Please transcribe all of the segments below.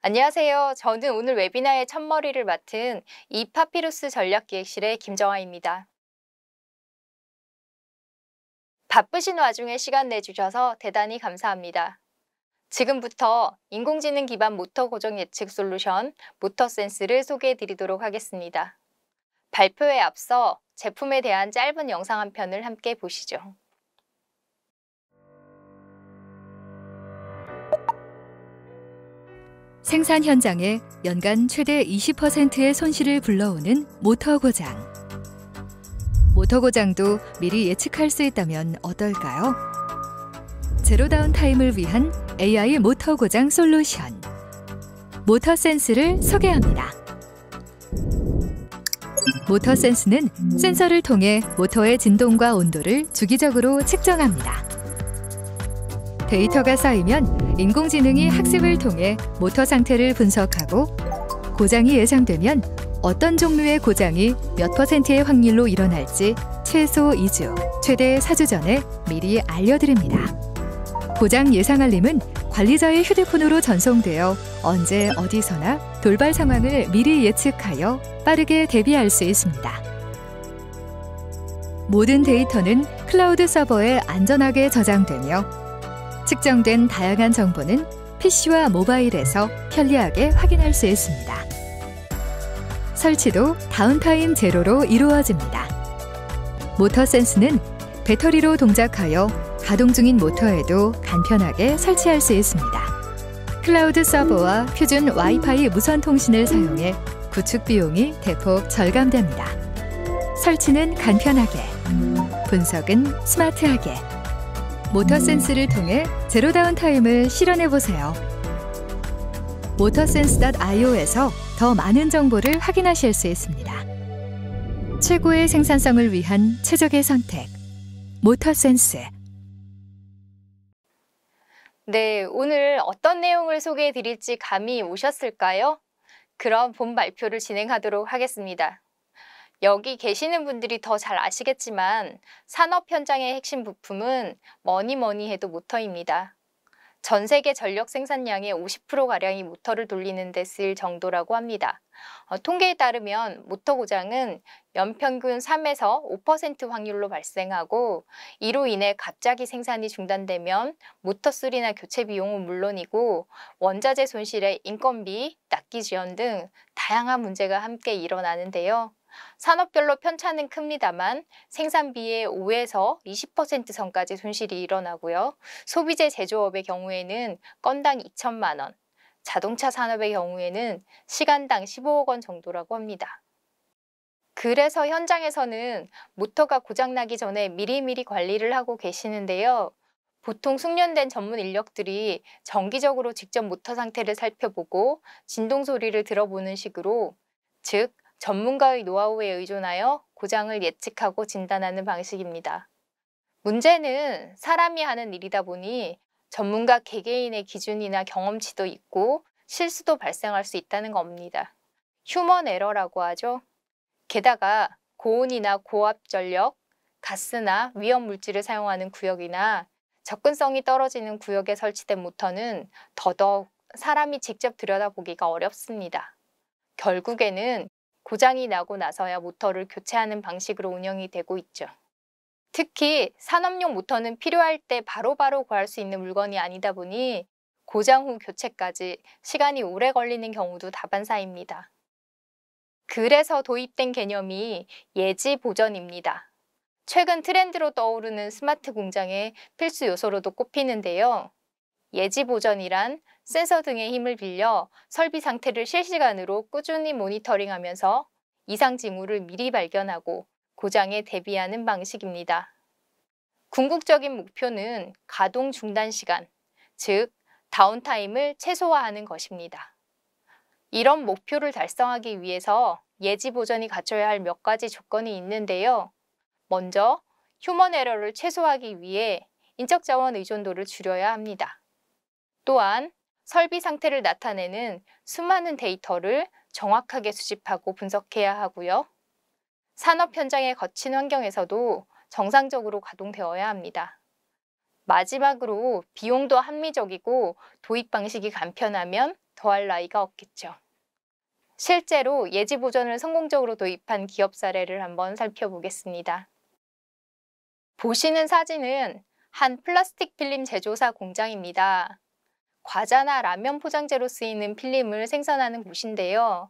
안녕하세요. 저는 오늘 웨비나의 첫머리를 맡은 이파피루스 전략기획실의 김정아입니다. 바쁘신 와중에 시간 내주셔서 대단히 감사합니다. 지금부터 인공지능 기반 모터 고정 예측 솔루션 모터센스를 소개해 드리도록 하겠습니다. 발표에 앞서 제품에 대한 짧은 영상 한 편을 함께 보시죠. 생산 현장에 연간 최대 20%의 손실을 불러오는 모터 고장. 모터 고장도 미리 예측할 수 있다면 어떨까요? 제로 다운타임을 위한 AI 모터 고장 솔루션. 모터센스를 소개합니다. 모터센스는 센서를 통해 모터의 진동과 온도를 주기적으로 측정합니다. 데이터가 쌓이면 인공지능이 학습을 통해 모터 상태를 분석하고 고장이 예상되면 어떤 종류의 고장이 몇 %의 확률로 일어날지 최소 2주, 최대 4주 전에 미리 알려드립니다. 고장 예상 알림은 관리자의 휴대폰으로 전송되어 언제 어디서나 돌발 상황을 미리 예측하여 빠르게 대비할 수 있습니다. 모든 데이터는 클라우드 서버에 안전하게 저장되며 측정된 다양한 정보는 PC와 모바일에서 편리하게 확인할 수 있습니다. 설치도 다운타임 제로로 이루어집니다. 모터센스는 배터리로 동작하여 가동 중인 모터에도 간편하게 설치할 수 있습니다. 클라우드 서버와 표준 와이파이 무선 통신을 사용해 구축 비용이 대폭 절감됩니다. 설치는 간편하게, 분석은 스마트하게. 모터센스를 통해 제로 다운타임을 실현해보세요. motorsense.io에서 더 많은 정보를 확인하실 수 있습니다. 최고의 생산성을 위한 최적의 선택, 모터센스. 네, 오늘 어떤 내용을 소개해 드릴지 감이 오셨을까요? 그럼 본 발표를 진행하도록 하겠습니다. 여기 계시는 분들이 더 잘 아시겠지만 산업 현장의 핵심 부품은 뭐니 해도 모터입니다. 전 세계 전력 생산량의 50%가량이 모터를 돌리는 데 쓰일 정도라고 합니다. 통계에 따르면 모터 고장은 연평균 3에서 5% 확률로 발생하고 이로 인해 갑자기 생산이 중단되면 모터 수리나 교체 비용은 물론이고 원자재 손실에 인건비, 납기 지연 등 다양한 문제가 함께 일어나는데요. 산업별로 편차는 큽니다만 생산비의 5에서 20% 선까지 손실이 일어나고요. 소비재 제조업의 경우에는 건당 2천만 원, 자동차 산업의 경우에는 시간당 15억 원 정도라고 합니다. 그래서 현장에서는 모터가 고장나기 전에 미리미리 관리를 하고 계시는데요. 보통 숙련된 전문 인력들이 정기적으로 직접 모터 상태를 살펴보고 진동 소리를 들어보는 식으로, 즉 전문가의 노하우에 의존하여 고장을 예측하고 진단하는 방식입니다. 문제는 사람이 하는 일이다 보니 전문가 개개인의 기준이나 경험치도 있고 실수도 발생할 수 있다는 겁니다. 휴먼 에러라고 하죠. 게다가 고온이나 고압 전력, 가스나 위험 물질을 사용하는 구역이나 접근성이 떨어지는 구역에 설치된 모터는 더더욱 사람이 직접 들여다보기가 어렵습니다. 결국에는 고장이 나고 나서야 모터를 교체하는 방식으로 운영이 되고 있죠. 특히 산업용 모터는 필요할 때 바로바로 구할 수 있는 물건이 아니다 보니 고장 후 교체까지 시간이 오래 걸리는 경우도 다반사입니다. 그래서 도입된 개념이 예지 보전입니다. 최근 트렌드로 떠오르는 스마트 공장의 필수 요소로도 꼽히는데요. 예지 보전이란 센서 등의 힘을 빌려 설비 상태를 실시간으로 꾸준히 모니터링하면서 이상 징후를 미리 발견하고 고장에 대비하는 방식입니다. 궁극적인 목표는 가동 중단 시간, 즉 다운타임을 최소화하는 것입니다. 이런 목표를 달성하기 위해서 예지 보전이 갖춰야 할 몇 가지 조건이 있는데요. 먼저 휴먼 에러를 최소화하기 위해 인적 자원 의존도를 줄여야 합니다. 또한 설비 상태를 나타내는 수많은 데이터를 정확하게 수집하고 분석해야 하고요. 산업 현장의 거친 환경에서도 정상적으로 가동되어야 합니다. 마지막으로 비용도 합리적이고 도입 방식이 간편하면 더할 나위가 없겠죠. 실제로 예지 보전을 성공적으로 도입한 기업 사례를 한번 살펴보겠습니다. 보시는 사진은 한 플라스틱 필름 제조사 공장입니다. 과자나 라면 포장재로 쓰이는 필름을 생산하는 곳인데요.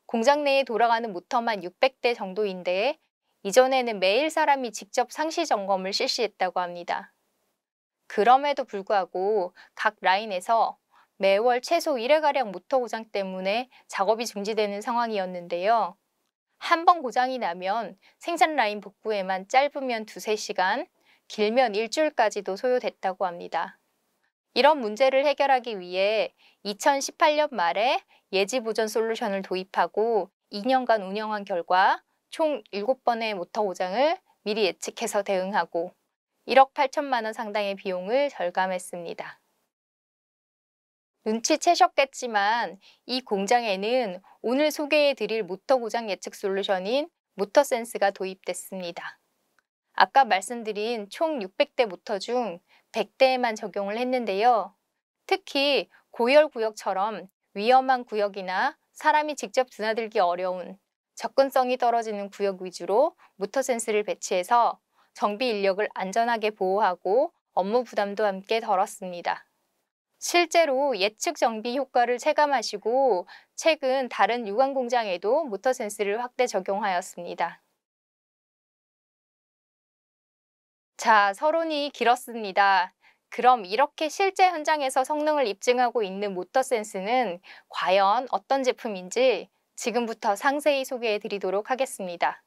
공장 내에 돌아가는 모터만 600대 정도인데 이전에는 매일 사람이 직접 상시 점검을 실시했다고 합니다. 그럼에도 불구하고 각 라인에서 매월 최소 1회가량 모터 고장 때문에 작업이 중지되는 상황이었는데요. 한 번 고장이 나면 생산 라인 복구에만 짧으면 2~3시간, 길면 일주일까지도 소요됐다고 합니다. 이런 문제를 해결하기 위해 2018년 말에 예지 보전 솔루션을 도입하고 2년간 운영한 결과 총 7번의 모터 고장을 미리 예측해서 대응하고 1억 8천만 원 상당의 비용을 절감했습니다. 눈치채셨겠지만 이 공장에는 오늘 소개해드릴 모터 고장 예측 솔루션인 모터센스가 도입됐습니다. 아까 말씀드린 총 600대 모터 중 100대에만 적용을 했는데요. 특히 고열 구역처럼 위험한 구역이나 사람이 직접 드나들기 어려운 접근성이 떨어지는 구역 위주로 모터 센스를 배치해서 정비 인력을 안전하게 보호하고 업무 부담도 함께 덜었습니다. 실제로 예측 정비 효과를 체감하시고 최근 다른 유관 공장에도 모터 센스를 확대 적용하였습니다. 자, 서론이 길었습니다. 그럼 이렇게 실제 현장에서 성능을 입증하고 있는 모터 센스는 과연 어떤 제품인지 지금부터 상세히 소개해 드리도록 하겠습니다.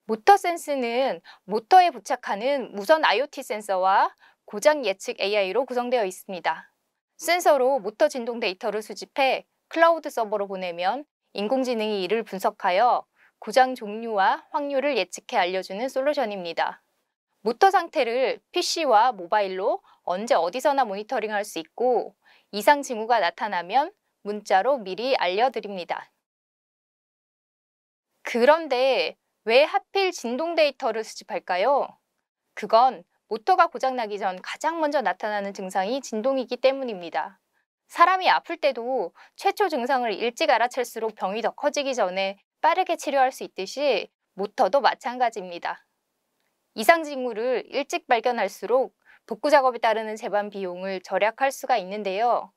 모터 센스는 모터에 부착하는 무선 IoT 센서와 고장 예측 AI로 구성되어 있습니다. 센서로 모터 진동 데이터를 수집해 클라우드 서버로 보내면 인공지능이 이를 분석하여 고장 종류와 확률을 예측해 알려주는 솔루션입니다. 모터 상태를 PC와 모바일로 언제 어디서나 모니터링할 수 있고 이상 징후가 나타나면 문자로 미리 알려드립니다. 그런데 왜 하필 진동 데이터를 수집할까요? 그건 모터가 고장나기 전 가장 먼저 나타나는 증상이 진동이기 때문입니다. 사람이 아플 때도 최초 증상을 일찍 알아챌수록 병이 더 커지기 전에 빠르게 치료할 수 있듯이 모터도 마찬가지입니다. 이상 징후를 일찍 발견할수록 복구 작업에 따르는 재반 비용을 절약할 수가 있는데요.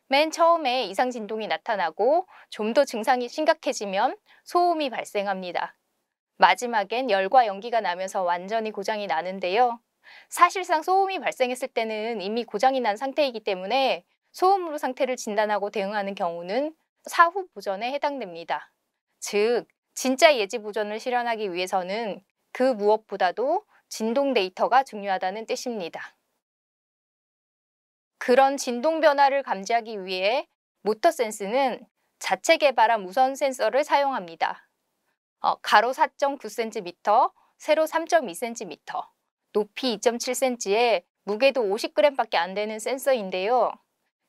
맨 처음에 이상 진동이 나타나고 좀 더 증상이 심각해지면 소음이 발생합니다. 마지막엔 열과 연기가 나면서 완전히 고장이 나는데요. 사실상 소음이 발생했을 때는 이미 고장이 난 상태이기 때문에 소음으로 상태를 진단하고 대응하는 경우는 사후 보전에 해당됩니다. 즉, 진짜 예지 보전을 실현하기 위해서는 그 무엇보다도 진동 데이터가 중요하다는 뜻입니다. 그런 진동 변화를 감지하기 위해 모터 센스는 자체 개발한 무선 센서를 사용합니다. 가로 4.9cm, 세로 3.2cm, 높이 2.7cm에 무게도 50g밖에 안 되는 센서인데요.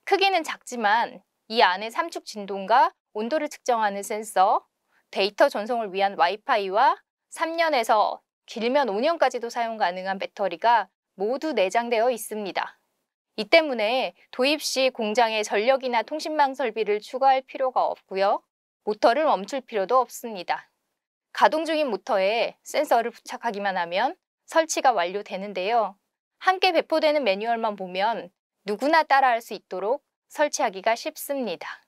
크기는 작지만 이 안에 삼축 진동과 온도를 측정하는 센서, 데이터 전송을 위한 와이파이와 3년에서 길면 5년까지도 사용 가능한 배터리가 모두 내장되어 있습니다. 이 때문에 도입 시 공장에 전력이나 통신망 설비를 추가할 필요가 없고요. 모터를 멈출 필요도 없습니다. 가동 중인 모터에 센서를 부착하기만 하면 설치가 완료되는데요. 함께 배포되는 매뉴얼만 보면 누구나 따라할 수 있도록 설치하기가 쉽습니다.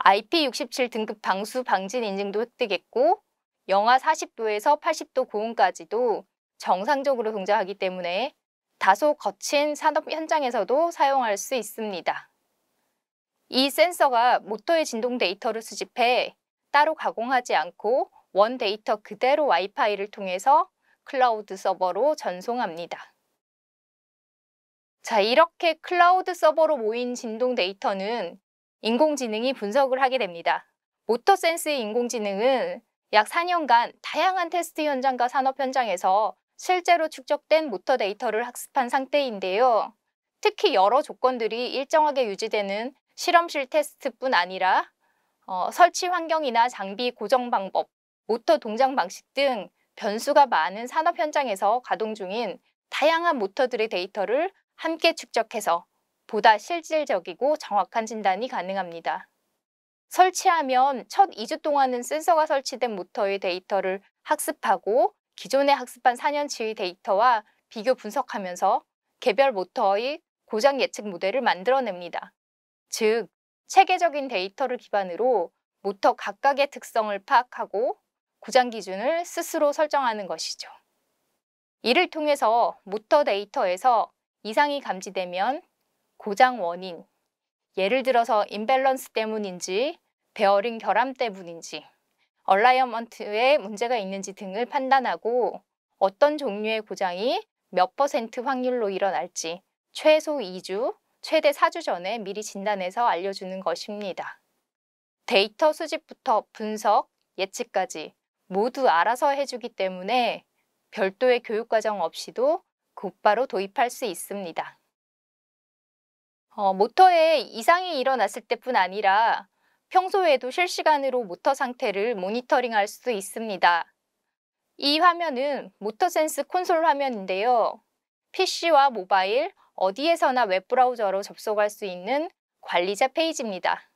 IP67 등급 방수 방진 인증도 획득했고 영하 40도에서 80도 고온까지도 정상적으로 동작하기 때문에 다소 거친 산업 현장에서도 사용할 수 있습니다. 이 센서가 모터의 진동 데이터를 수집해 따로 가공하지 않고 원 데이터 그대로 와이파이를 통해서 클라우드 서버로 전송합니다. 자, 이렇게 클라우드 서버로 모인 진동 데이터는 인공지능이 분석을 하게 됩니다. 모터센스의 인공지능은 약 4년간 다양한 테스트 현장과 산업 현장에서 실제로 축적된 모터 데이터를 학습한 상태인데요. 특히 여러 조건들이 일정하게 유지되는 실험실 테스트뿐 아니라 설치 환경이나 장비 고정 방법, 모터 동작 방식 등 변수가 많은 산업 현장에서 가동 중인 다양한 모터들의 데이터를 함께 축적해서 보다 실질적이고 정확한 진단이 가능합니다. 설치하면 첫 2주 동안은 센서가 설치된 모터의 데이터를 학습하고 기존에 학습한 4년치의 데이터와 비교 분석하면서 개별 모터의 고장 예측 모델을 만들어냅니다. 즉, 체계적인 데이터를 기반으로 모터 각각의 특성을 파악하고 고장 기준을 스스로 설정하는 것이죠. 이를 통해서 모터 데이터에서 이상이 감지되면 고장 원인, 예를 들어서 임밸런스 때문인지, 베어링 결함 때문인지, 얼라이먼트에 문제가 있는지 등을 판단하고 어떤 종류의 고장이 몇 % 확률로 일어날지 최소 2주, 최대 4주 전에 미리 진단해서 알려주는 것입니다. 데이터 수집부터 분석, 예측까지 모두 알아서 해주기 때문에 별도의 교육과정 없이도 곧바로 도입할 수 있습니다. 모터에 이상이 일어났을 때뿐 아니라 평소에도 실시간으로 모터 상태를 모니터링할 수 있습니다. 이 화면은 모터센스 콘솔 화면인데요. PC와 모바일, 어디에서나 웹브라우저로 접속할 수 있는 관리자 페이지입니다.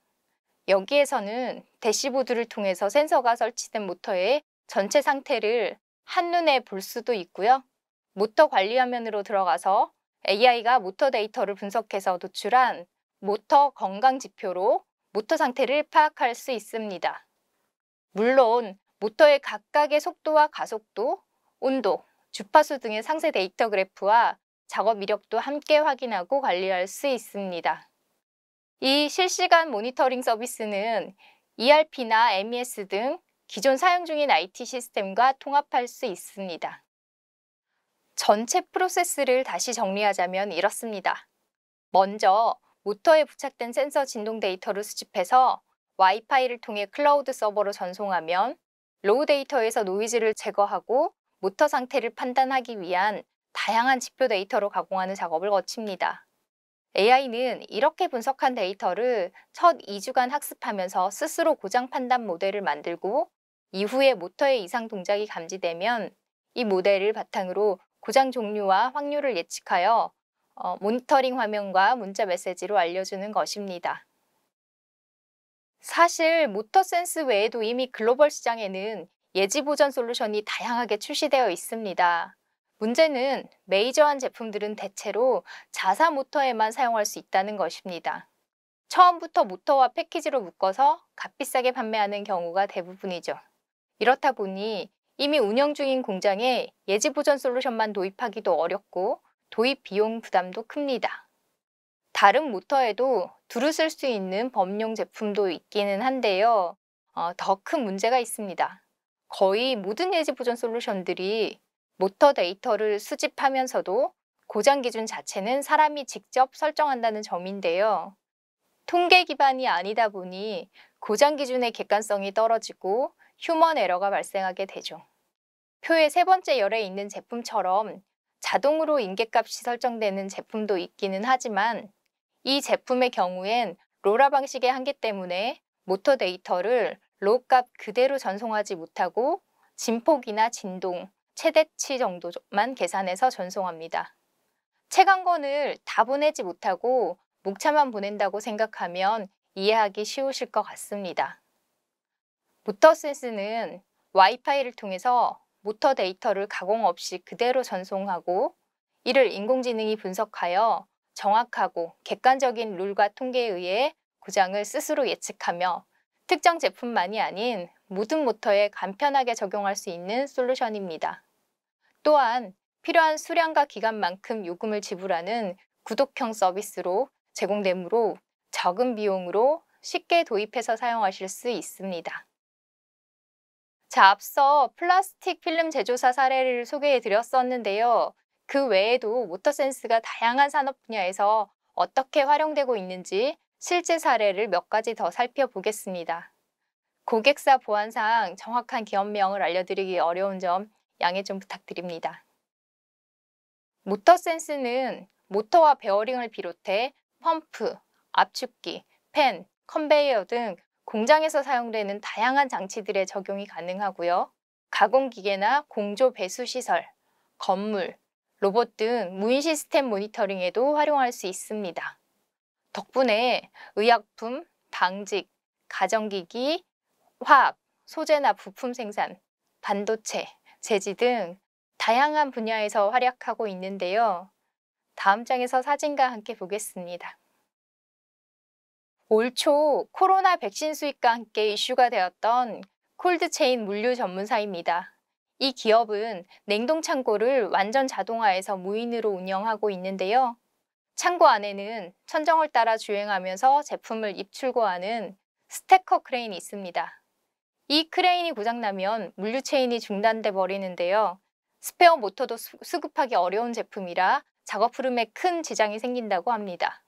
여기에서는 대시보드를 통해서 센서가 설치된 모터의 전체 상태를 한눈에 볼 수도 있고요. 모터 관리 화면으로 들어가서 AI가 모터 데이터를 분석해서 도출한 모터 건강 지표로 모터 상태를 파악할 수 있습니다. 물론 모터의 각각의 속도와 가속도, 온도, 주파수 등의 상세 데이터 그래프와 작업 이력도 함께 확인하고 관리할 수 있습니다. 이 실시간 모니터링 서비스는 ERP나 MES 등 기존 사용 중인 IT 시스템과 통합할 수 있습니다. 전체 프로세스를 다시 정리하자면 이렇습니다. 먼저 모터에 부착된 센서 진동 데이터를 수집해서 와이파이를 통해 클라우드 서버로 전송하면 로우 데이터에서 노이즈를 제거하고 모터 상태를 판단하기 위한 다양한 지표 데이터로 가공하는 작업을 거칩니다. AI는 이렇게 분석한 데이터를 첫 2주간 학습하면서 스스로 고장 판단 모델을 만들고 이후에 모터의 이상 동작이 감지되면 이 모델을 바탕으로 고장 종류와 확률을 예측하여 모니터링 화면과 문자 메시지로 알려주는 것입니다. 사실 모터 센스 외에도 이미 글로벌 시장에는 예지 보전 솔루션이 다양하게 출시되어 있습니다. 문제는 메이저한 제품들은 대체로 자사 모터에만 사용할 수 있다는 것입니다. 처음부터 모터와 패키지로 묶어서 값비싸게 판매하는 경우가 대부분이죠. 이렇다 보니 이미 운영 중인 공장에 예지 보전 솔루션만 도입하기도 어렵고 도입 비용 부담도 큽니다. 다른 모터에도 두루 쓸 수 있는 범용 제품도 있기는 한데요. 더 큰 문제가 있습니다. 거의 모든 예지 보전 솔루션들이 모터 데이터를 수집하면서도 고장 기준 자체는 사람이 직접 설정한다는 점인데요. 통계 기반이 아니다 보니 고장 기준의 객관성이 떨어지고 휴먼 에러가 발생하게 되죠. 표의 세 번째 열에 있는 제품처럼 자동으로 인계값이 설정되는 제품도 있기는 하지만 이 제품의 경우엔 로라 방식의 한계 때문에 모터 데이터를 로우 값 그대로 전송하지 못하고 진폭이나 진동, 최대치 정도만 계산해서 전송합니다. 체감권을 다 보내지 못하고 목차만 보낸다고 생각하면 이해하기 쉬우실 것 같습니다. 모터센스는 와이파이를 통해서 모터 데이터를 가공 없이 그대로 전송하고 이를 인공지능이 분석하여 정확하고 객관적인 룰과 통계에 의해 고장을 스스로 예측하며 특정 제품만이 아닌 모든 모터에 간편하게 적용할 수 있는 솔루션입니다. 또한 필요한 수량과 기간만큼 요금을 지불하는 구독형 서비스로 제공되므로 적은 비용으로 쉽게 도입해서 사용하실 수 있습니다. 자, 앞서 플라스틱 필름 제조사 사례를 소개해 드렸었는데요. 그 외에도 모터센스가 다양한 산업 분야에서 어떻게 활용되고 있는지 실제 사례를 몇 가지 더 살펴보겠습니다. 고객사 보안상 정확한 기업명을 알려드리기 어려운 점 양해 좀 부탁드립니다. 모터센스는 모터와 베어링을 비롯해 펌프, 압축기, 팬, 컨베이어 등 공장에서 사용되는 다양한 장치들에 적용이 가능하고요. 가공기계나 공조 배수 시설, 건물, 로봇 등 무인 시스템 모니터링에도 활용할 수 있습니다. 덕분에 의약품, 방직, 가정기기, 화학, 소재나 부품 생산, 반도체, 제지 등 다양한 분야에서 활약하고 있는데요. 다음 장에서 사진과 함께 보겠습니다. 올 초 코로나 백신 수입과 함께 이슈가 되었던 콜드체인 물류 전문사입니다. 이 기업은 냉동 창고를 완전 자동화해서 무인으로 운영하고 있는데요. 창고 안에는 천정을 따라 주행하면서 제품을 입출고하는 스태커 크레인이 있습니다. 이 크레인이 고장나면 물류 체인이 중단돼 버리는데요. 스페어 모터도 수급하기 어려운 제품이라 작업 흐름에 큰 지장이 생긴다고 합니다.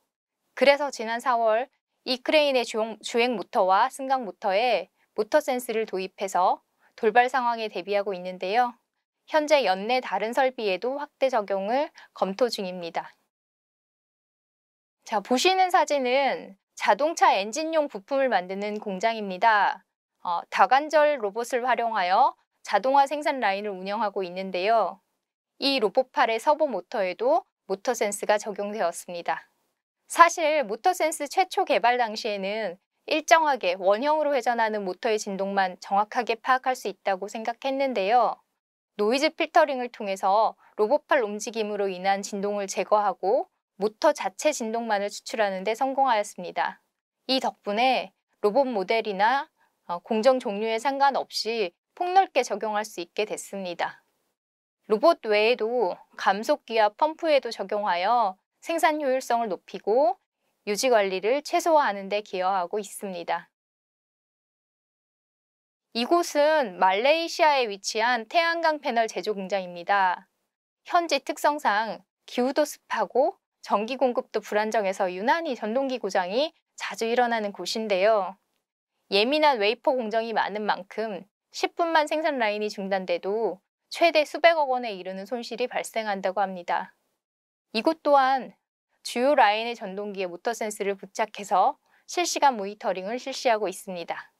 그래서 지난 4월 이 크레인의 주행 모터와 승강 모터에 모터 센스를 도입해서 돌발 상황에 대비하고 있는데요. 현재 연내 다른 설비에도 확대 적용을 검토 중입니다. 자, 보시는 사진은 자동차 엔진용 부품을 만드는 공장입니다. 다관절 로봇을 활용하여 자동화 생산 라인을 운영하고 있는데요. 이 로봇팔의 서버 모터에도 모터 센스가 적용되었습니다. 사실 모터 센스 최초 개발 당시에는 일정하게 원형으로 회전하는 모터의 진동만 정확하게 파악할 수 있다고 생각했는데요. 노이즈 필터링을 통해서 로봇팔 움직임으로 인한 진동을 제거하고 모터 자체 진동만을 추출하는 데 성공하였습니다. 이 덕분에 로봇 모델이나 공정 종류에 상관없이 폭넓게 적용할 수 있게 됐습니다. 로봇 외에도 감속기와 펌프에도 적용하여 생산 효율성을 높이고 유지 관리를 최소화하는 데 기여하고 있습니다. 이곳은 말레이시아에 위치한 태양광 패널 제조 공장입니다. 현지 특성상 기후도 습하고 전기 공급도 불안정해서 유난히 전동기 고장이 자주 일어나는 곳인데요. 예민한 웨이퍼 공정이 많은 만큼 10분만 생산 라인이 중단돼도 최대 수백억 원에 이르는 손실이 발생한다고 합니다. 이곳 또한 주요 라인의 전동기에 모터 센스를 부착해서 실시간 모니터링을 실시하고 있습니다.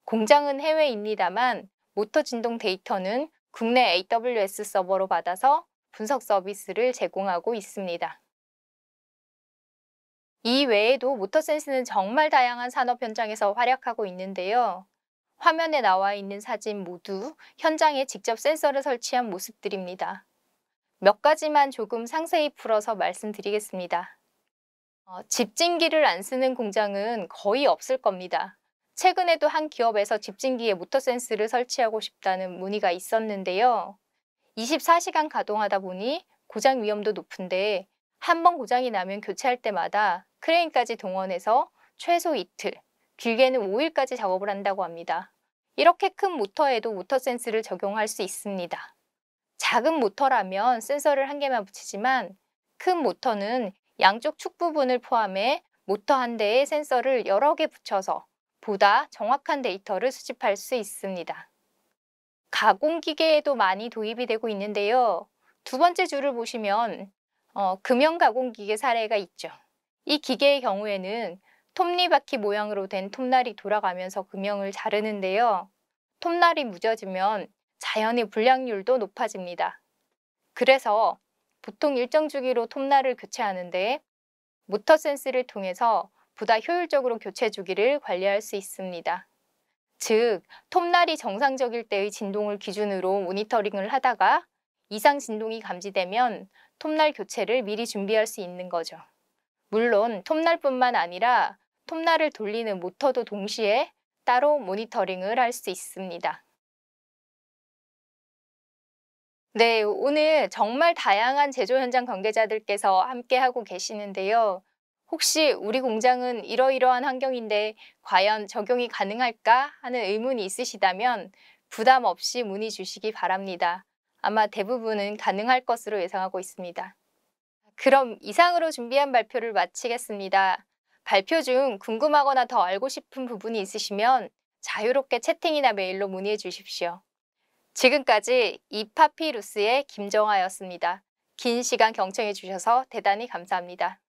공장은 해외입니다만 모터 진동 데이터는 국내 AWS 서버로 받아서 분석 서비스를 제공하고 있습니다. 이 외에도 모터 센스는 정말 다양한 산업 현장에서 활약하고 있는데요. 화면에 나와 있는 사진 모두 현장에 직접 센서를 설치한 모습들입니다. 몇 가지만 조금 상세히 풀어서 말씀드리겠습니다. 집진기를 안 쓰는 공장은 거의 없을 겁니다. 최근에도 한 기업에서 집진기에 모터 센스를 설치하고 싶다는 문의가 있었는데요. 24시간 가동하다 보니 고장 위험도 높은데 한 번 고장이 나면 교체할 때마다 크레인까지 동원해서 최소 이틀, 길게는 5일까지 작업을 한다고 합니다. 이렇게 큰 모터에도 모터 센스를 적용할 수 있습니다. 작은 모터라면 센서를 한 개만 붙이지만 큰 모터는 양쪽 축 부분을 포함해 모터 한 대에 센서를 여러 개 붙여서 보다 정확한 데이터를 수집할 수 있습니다. 가공기계에도 많이 도입이 되고 있는데요. 두 번째 줄을 보시면 금형 가공기계 사례가 있죠. 이 기계의 경우에는 톱니바퀴 모양으로 된 톱날이 돌아가면서 금형을 자르는데요. 톱날이 무뎌지면 자연의 불량률도 높아집니다. 그래서 보통 일정 주기로 톱날을 교체하는데 모터 센스를 통해서 보다 효율적으로 교체 주기를 관리할 수 있습니다. 즉, 톱날이 정상적일 때의 진동을 기준으로 모니터링을 하다가 이상 진동이 감지되면 톱날 교체를 미리 준비할 수 있는 거죠. 물론 톱날뿐만 아니라 톱날을 돌리는 모터도 동시에 따로 모니터링을 할 수 있습니다. 네, 오늘 정말 다양한 제조 현장 관계자들께서 함께하고 계시는데요. 혹시 우리 공장은 이러이러한 환경인데 과연 적용이 가능할까 하는 의문이 있으시다면 부담 없이 문의 주시기 바랍니다. 아마 대부분은 가능할 것으로 예상하고 있습니다. 그럼 이상으로 준비한 발표를 마치겠습니다. 발표 중 궁금하거나 더 알고 싶은 부분이 있으시면 자유롭게 채팅이나 메일로 문의해 주십시오. 지금까지 이파피루스의 김정아였습니다. 긴 시간 경청해 주셔서 대단히 감사합니다.